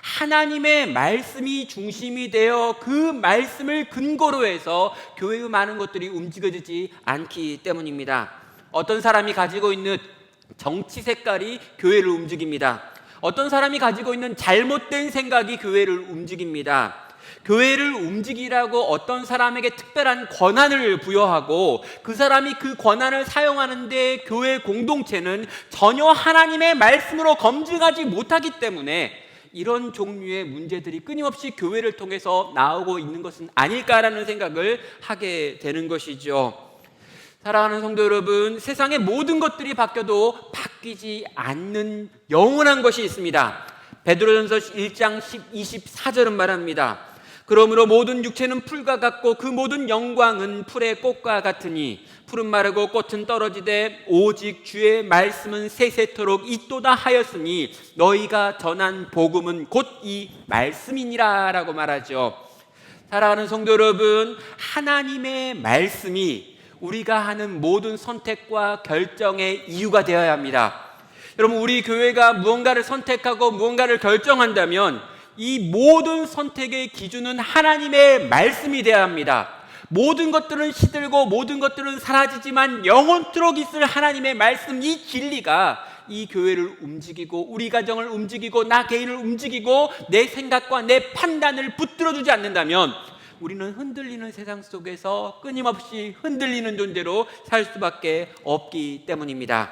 하나님의 말씀이 중심이 되어 그 말씀을 근거로 해서 교회의 많은 것들이 움직여지지 않기 때문입니다. 어떤 사람이 가지고 있는 정치 색깔이 교회를 움직입니다. 어떤 사람이 가지고 있는 잘못된 생각이 교회를 움직입니다. 교회를 움직이라고 어떤 사람에게 특별한 권한을 부여하고 그 사람이 그 권한을 사용하는데 교회 공동체는 전혀 하나님의 말씀으로 검증하지 못하기 때문에 이런 종류의 문제들이 끊임없이 교회를 통해서 나오고 있는 것은 아닐까라는 생각을 하게 되는 것이죠. 사랑하는 성도 여러분, 세상의 모든 것들이 바뀌어도 바뀌지 않는 영원한 것이 있습니다. 베드로전서 1장 24절은 말합니다. 그러므로 모든 육체는 풀과 같고 그 모든 영광은 풀의 꽃과 같으니 풀은 마르고 꽃은 떨어지되 오직 주의 말씀은 세세토록 있도다 하였으니 너희가 전한 복음은 곧 이 말씀이니라 라고 말하죠. 사랑하는 성도 여러분, 하나님의 말씀이 우리가 하는 모든 선택과 결정의 이유가 되어야 합니다. 여러분, 우리 교회가 무언가를 선택하고 무언가를 결정한다면 이 모든 선택의 기준은 하나님의 말씀이 되어야 합니다. 모든 것들은 시들고 모든 것들은 사라지지만 영원토록 있을 하나님의 말씀, 이 진리가 이 교회를 움직이고 우리 가정을 움직이고 나 개인을 움직이고 내 생각과 내 판단을 붙들어주지 않는다면 우리는 흔들리는 세상 속에서 끊임없이 흔들리는 존재로 살 수밖에 없기 때문입니다.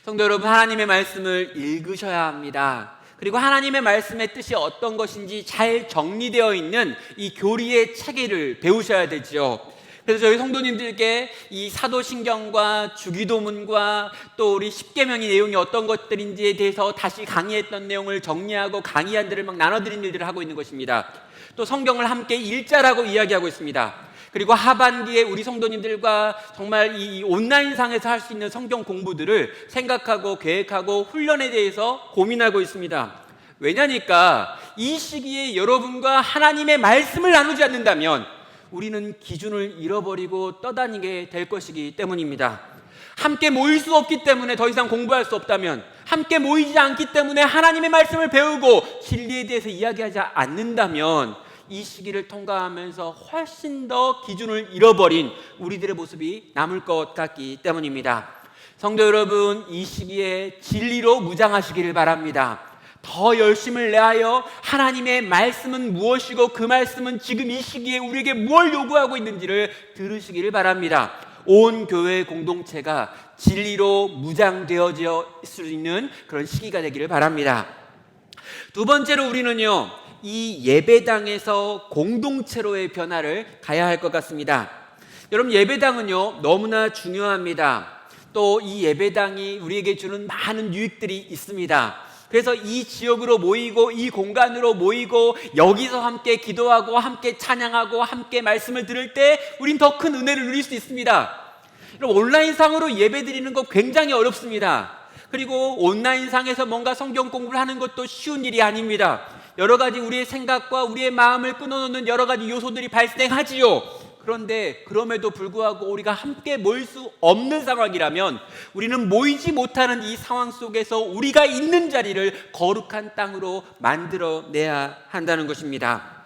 성도 여러분, 하나님의 말씀을 읽으셔야 합니다. 그리고 하나님의 말씀의 뜻이 어떤 것인지 잘 정리되어 있는 이 교리의 체계를 배우셔야 되죠. 그래서 저희 성도님들께 이 사도신경과 주기도문과 또 우리 십계명의 내용이 어떤 것들인지에 대해서 다시 강의했던 내용을 정리하고 강의안들을 막 나눠드린 일들을 하고 있는 것입니다. 또 성경을 함께 읽자라고 이야기하고 있습니다. 그리고 하반기에 우리 성도님들과 정말 이 온라인상에서 할 수 있는 성경 공부들을 생각하고 계획하고 훈련에 대해서 고민하고 있습니다. 왜냐니까 이 시기에 여러분과 하나님의 말씀을 나누지 않는다면 우리는 기준을 잃어버리고 떠다니게 될 것이기 때문입니다. 함께 모일 수 없기 때문에 더 이상 공부할 수 없다면, 함께 모이지 않기 때문에 하나님의 말씀을 배우고 진리에 대해서 이야기하지 않는다면 이 시기를 통과하면서 훨씬 더 기준을 잃어버린 우리들의 모습이 남을 것 같기 때문입니다. 성도 여러분, 이 시기에 진리로 무장하시기를 바랍니다. 더 열심을 내하여 하나님의 말씀은 무엇이고 그 말씀은 지금 이 시기에 우리에게 뭘 요구하고 있는지를 들으시기를 바랍니다. 온 교회 공동체가 진리로 무장되어질 수 있는 그런 시기가 되기를 바랍니다. 두 번째로 우리는요, 이 예배당에서 공동체로의 변화를 가야 할 것 같습니다. 여러분, 예배당은요 너무나 중요합니다. 또 이 예배당이 우리에게 주는 많은 유익들이 있습니다. 그래서 이 지역으로 모이고 이 공간으로 모이고 여기서 함께 기도하고 함께 찬양하고 함께 말씀을 들을 때 우린 더 큰 은혜를 누릴 수 있습니다. 여러분, 온라인상으로 예배 드리는 거 굉장히 어렵습니다. 그리고 온라인상에서 뭔가 성경 공부를 하는 것도 쉬운 일이 아닙니다. 여러 가지 우리의 생각과 우리의 마음을 끊어놓는 여러 가지 요소들이 발생하지요. 그런데 그럼에도 불구하고 우리가 함께 모일 수 없는 상황이라면 우리는 모이지 못하는 이 상황 속에서 우리가 있는 자리를 거룩한 땅으로 만들어내야 한다는 것입니다.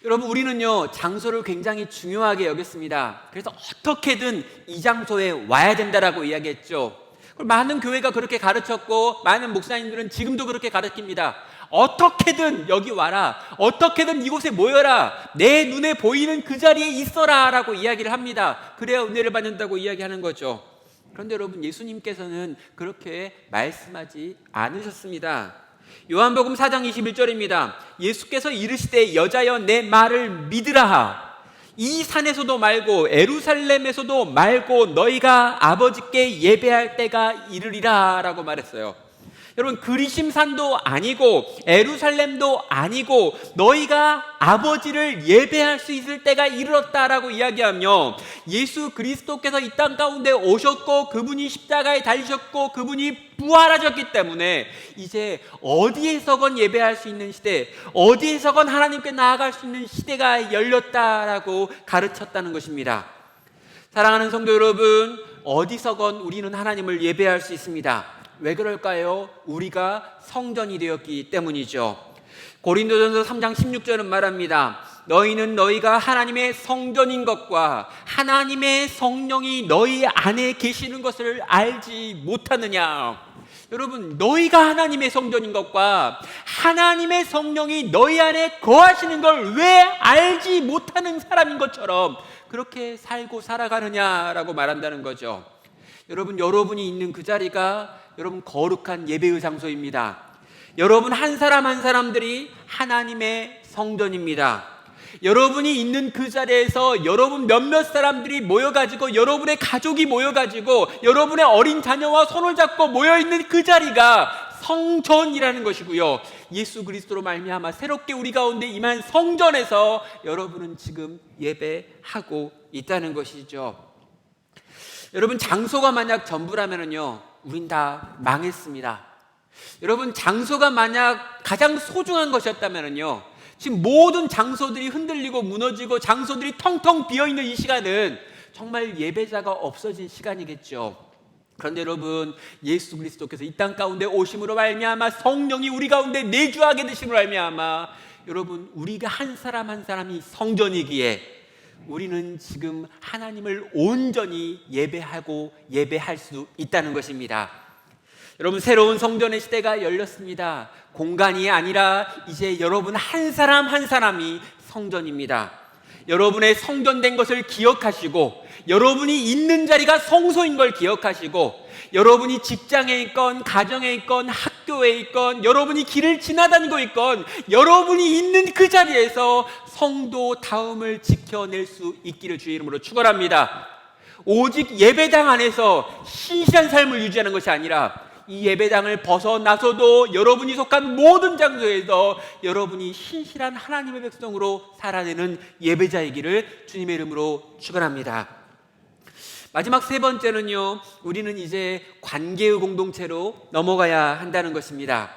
여러분, 우리는요 장소를 굉장히 중요하게 여겼습니다. 그래서 어떻게든 이 장소에 와야 된다라고 이야기했죠. 많은 교회가 그렇게 가르쳤고 많은 목사님들은 지금도 그렇게 가르칩니다. 어떻게든 여기 와라, 어떻게든 이곳에 모여라, 내 눈에 보이는 그 자리에 있어라 라고 이야기를 합니다. 그래야 은혜를 받는다고 이야기하는 거죠. 그런데 여러분, 예수님께서는 그렇게 말씀하지 않으셨습니다. 요한복음 4장 21절입니다. 예수께서 이르시되 여자여 내 말을 믿으라. 이 산에서도 말고 예루살렘에서도 말고 너희가 아버지께 예배할 때가 이르리라 라고 말했어요. 여러분, 그리심산도 아니고 예루살렘도 아니고 너희가 아버지를 예배할 수 있을 때가 이르렀다라고 이야기하며, 예수 그리스도께서 이 땅 가운데 오셨고 그분이 십자가에 달리셨고 그분이 부활하셨기 때문에 이제 어디에서건 예배할 수 있는 시대, 어디에서건 하나님께 나아갈 수 있는 시대가 열렸다라고 가르쳤다는 것입니다. 사랑하는 성도 여러분, 어디서건 우리는 하나님을 예배할 수 있습니다. 왜 그럴까요? 우리가 성전이 되었기 때문이죠. 고린도전서 3장 16절은 말합니다. 너희는 너희가 하나님의 성전인 것과 하나님의 성령이 너희 안에 계시는 것을 알지 못하느냐. 여러분, 너희가 하나님의 성전인 것과 하나님의 성령이 너희 안에 거하시는 걸 왜 알지 못하는 사람인 것처럼 그렇게 살고 살아가느냐라고 말한다는 거죠. 여러분, 여러분이 있는 그 자리가 여러분 거룩한 예배의 장소입니다. 여러분 한 사람 한 사람들이 하나님의 성전입니다. 여러분이 있는 그 자리에서 여러분 몇몇 사람들이 모여가지고, 여러분의 가족이 모여가지고, 여러분의 어린 자녀와 손을 잡고 모여있는 그 자리가 성전이라는 것이고요. 예수 그리스도로 말미암아 새롭게 우리 가운데 임한 성전에서 여러분은 지금 예배하고 있다는 것이죠. 여러분, 장소가 만약 전부라면요 우린 다 망했습니다. 여러분, 장소가 만약 가장 소중한 것이었다면요 지금 모든 장소들이 흔들리고 무너지고 장소들이 텅텅 비어있는 이 시간은 정말 예배자가 없어진 시간이겠죠. 그런데 여러분, 예수 그리스도께서 이 땅 가운데 오심으로 말미암아 성령이 우리 가운데 내주하게 되심으로 말미암아 여러분, 우리가 한 사람 한 사람이 성전이기에 우리는 지금 하나님을 온전히 예배하고 예배할 수 있다는 것입니다. 여러분, 새로운 성전의 시대가 열렸습니다. 공간이 아니라 이제 여러분 한 사람 한 사람이 성전입니다. 여러분의 성전된 것을 기억하시고, 여러분이 있는 자리가 성소인 걸 기억하시고, 여러분이 직장에 있건 가정에 있건 학교에 있건 여러분이 길을 지나다니고 있건 여러분이 있는 그 자리에서 성도 다움을 지켜낼 수 있기를 주의 이름으로 축원합니다. 오직 예배당 안에서 신실한 삶을 유지하는 것이 아니라 이 예배당을 벗어나서도 여러분이 속한 모든 장소에서 여러분이 신실한 하나님의 백성으로 살아내는 예배자이기를 주님의 이름으로 축원합니다. 마지막 세 번째는요, 우리는 이제 관계의 공동체로 넘어가야 한다는 것입니다.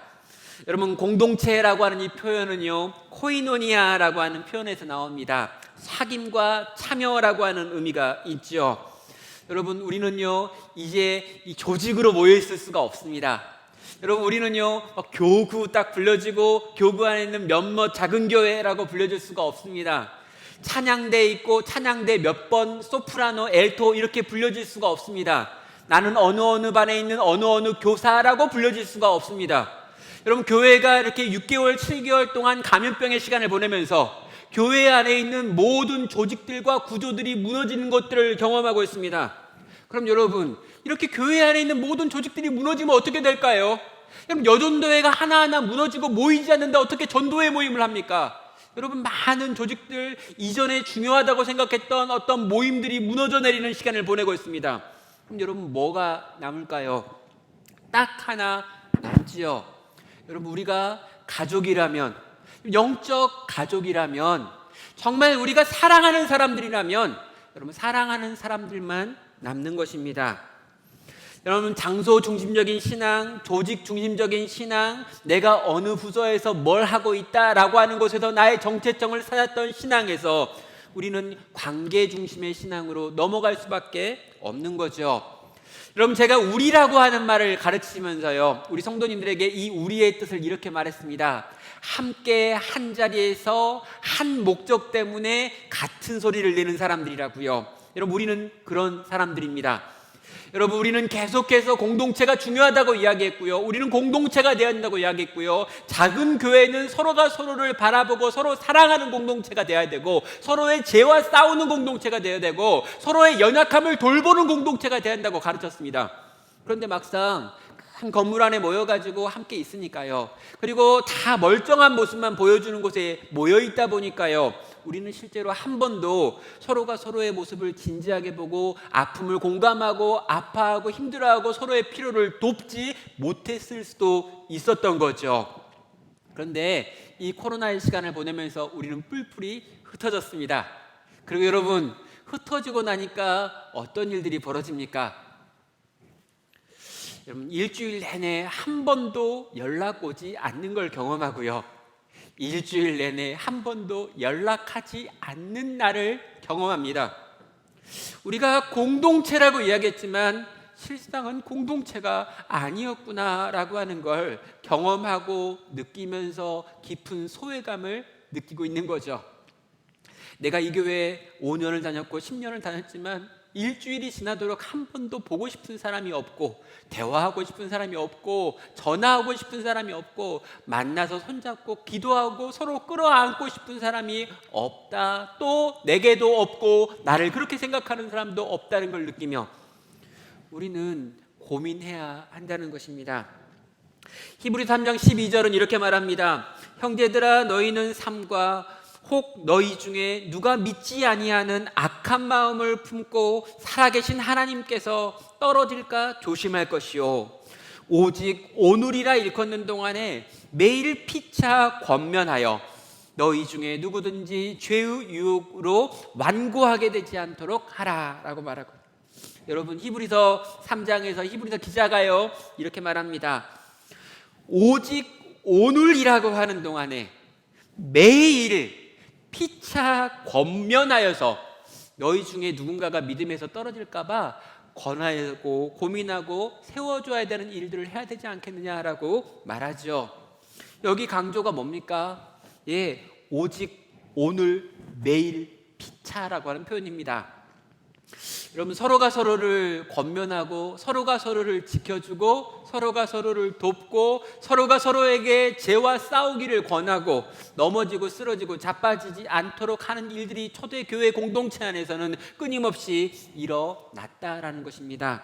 여러분, 공동체라고 하는 이 표현은요 코이노니아라고 하는 표현에서 나옵니다. 사귐과 참여라고 하는 의미가 있죠. 여러분, 우리는요 이제 이 조직으로 모여 있을 수가 없습니다. 여러분, 우리는요 교구 딱 불려지고 교구 안에 있는 몇몇 작은 교회라고 불려질 수가 없습니다. 찬양대 있고 찬양대 몇 번 소프라노, 엘토 이렇게 불려질 수가 없습니다. 나는 어느 반에 있는 어느 교사라고 불려질 수가 없습니다. 여러분, 교회가 이렇게 6개월 7개월 동안 감염병의 시간을 보내면서 교회 안에 있는 모든 조직들과 구조들이 무너지는 것들을 경험하고 있습니다. 그럼 여러분, 이렇게 교회 안에 있는 모든 조직들이 무너지면 어떻게 될까요? 여러분, 여전도회가 하나하나 무너지고 모이지 않는데 어떻게 전도회 모임을 합니까? 여러분, 많은 조직들, 이전에 중요하다고 생각했던 어떤 모임들이 무너져 내리는 시간을 보내고 있습니다. 그럼 여러분, 뭐가 남을까요? 딱 하나 남지요. 여러분, 우리가 가족이라면, 영적 가족이라면, 정말 우리가 사랑하는 사람들이라면 여러분, 사랑하는 사람들만 남는 것입니다. 여러분, 장소 중심적인 신앙, 조직 중심적인 신앙, 내가 어느 부서에서 뭘 하고 있다라고 하는 곳에서 나의 정체성을 찾았던 신앙에서 우리는 관계 중심의 신앙으로 넘어갈 수밖에 없는 거죠. 여러분, 제가 우리라고 하는 말을 가르치면서요, 우리 성도님들에게 이 우리의 뜻을 이렇게 말했습니다. 함께 한 자리에서 한 목적 때문에 같은 소리를 내는 사람들이라고요. 여러분, 우리는 그런 사람들입니다. 여러분, 우리는 계속해서 공동체가 중요하다고 이야기했고요, 우리는 공동체가 되어야 한다고 이야기했고요, 작은 교회는 서로가 서로를 바라보고 서로 사랑하는 공동체가 되어야 되고, 서로의 죄와 싸우는 공동체가 되어야 되고, 서로의 연약함을 돌보는 공동체가 되어야 한다고 가르쳤습니다. 그런데 막상 한 건물 안에 모여가지고 함께 있으니까요, 그리고 다 멀쩡한 모습만 보여주는 곳에 모여있다 보니까요, 우리는 실제로 한 번도 서로가 서로의 모습을 진지하게 보고 아픔을 공감하고 아파하고 힘들어하고 서로의 필요를 돕지 못했을 수도 있었던 거죠. 그런데 이 코로나의 시간을 보내면서 우리는 뿔뿔이 흩어졌습니다. 그리고 여러분, 흩어지고 나니까 어떤 일들이 벌어집니까? 여러분, 일주일 내내 한 번도 연락 오지 않는 걸 경험하고요, 일주일 내내 한 번도 연락하지 않는 날을 경험합니다. 우리가 공동체라고 이야기했지만 실상은 공동체가 아니었구나라고 하는 걸 경험하고 느끼면서 깊은 소외감을 느끼고 있는 거죠. 내가 이 교회에 5년을 다녔고 10년을 다녔지만 일주일이 지나도록 한 번도 보고 싶은 사람이 없고, 대화하고 싶은 사람이 없고, 전화하고 싶은 사람이 없고, 만나서 손잡고 기도하고 서로 끌어안고 싶은 사람이 없다, 또 내게도 없고 나를 그렇게 생각하는 사람도 없다는 걸 느끼며 우리는 고민해야 한다는 것입니다. 히브리서 3장 12절은 이렇게 말합니다. 형제들아, 너희는 삶과 혹 너희 중에 누가 믿지 아니하는 악한 마음을 품고 살아계신 하나님께서 떨어질까 조심할 것이요, 오직 오늘이라 일컫는 동안에 매일 피차 권면하여 너희 중에 누구든지 죄의 유혹으로 완고하게 되지 않도록 하라 라고 말하고, 여러분, 히브리서 3장에서 히브리서 기자가요 이렇게 말합니다. 오직 오늘이라고 하는 동안에 매일 피차 권면하여서 너희 중에 누군가가 믿음에서 떨어질까봐 권하고 고민하고 세워줘야 되는 일들을 해야 되지 않겠느냐라고 말하죠. 여기 강조가 뭡니까? 예, 오직 오늘 매일 피차라고 하는 표현입니다. 여러분, 서로가 서로를 권면하고 서로가 서로를 지켜주고 서로가 서로를 돕고 서로가 서로에게 죄와 싸우기를 권하고 넘어지고 쓰러지고 자빠지지 않도록 하는 일들이 초대교회 공동체 안에서는 끊임없이 일어났다라는 것입니다.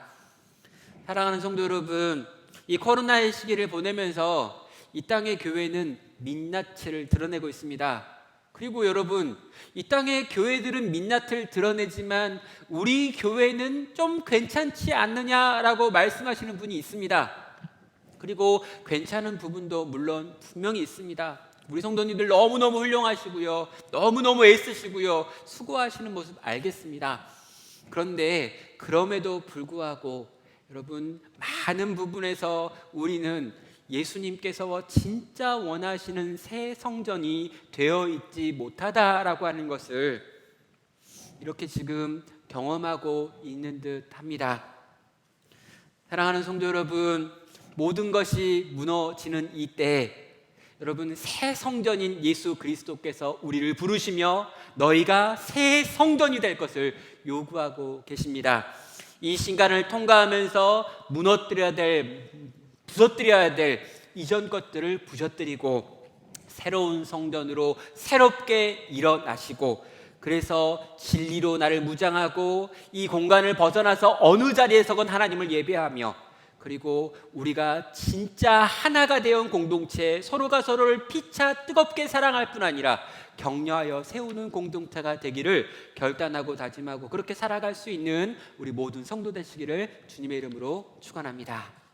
사랑하는 성도 여러분, 이 코로나의 시기를 보내면서 이 땅의 교회는 민낯을 드러내고 있습니다. 그리고 여러분, 이 땅의 교회들은 민낯을 드러내지만 우리 교회는 좀 괜찮지 않느냐라고 말씀하시는 분이 있습니다. 그리고 괜찮은 부분도 물론 분명히 있습니다. 우리 성도님들 너무너무 훌륭하시고요, 너무너무 애쓰시고요, 수고하시는 모습 알겠습니다. 그런데 그럼에도 불구하고 여러분, 많은 부분에서 우리는 예수님께서 진짜 원하시는 새 성전이 되어 있지 못하다라고 하는 것을 이렇게 지금 경험하고 있는 듯 합니다. 사랑하는 성도 여러분, 모든 것이 무너지는 이때 여러분, 새 성전인 예수 그리스도께서 우리를 부르시며 너희가 새 성전이 될 것을 요구하고 계십니다. 이 시간을 통과하면서 부서뜨려야 될 이전 것들을 부서뜨리고 새로운 성전으로 새롭게 일어나시고, 그래서 진리로 나를 무장하고 이 공간을 벗어나서 어느 자리에서건 하나님을 예배하며 그리고 우리가 진짜 하나가 되어 공동체, 서로가 서로를 피차 뜨겁게 사랑할 뿐 아니라 격려하여 세우는 공동체가 되기를 결단하고 다짐하고 그렇게 살아갈 수 있는 우리 모든 성도 되시기를 주님의 이름으로 축원합니다.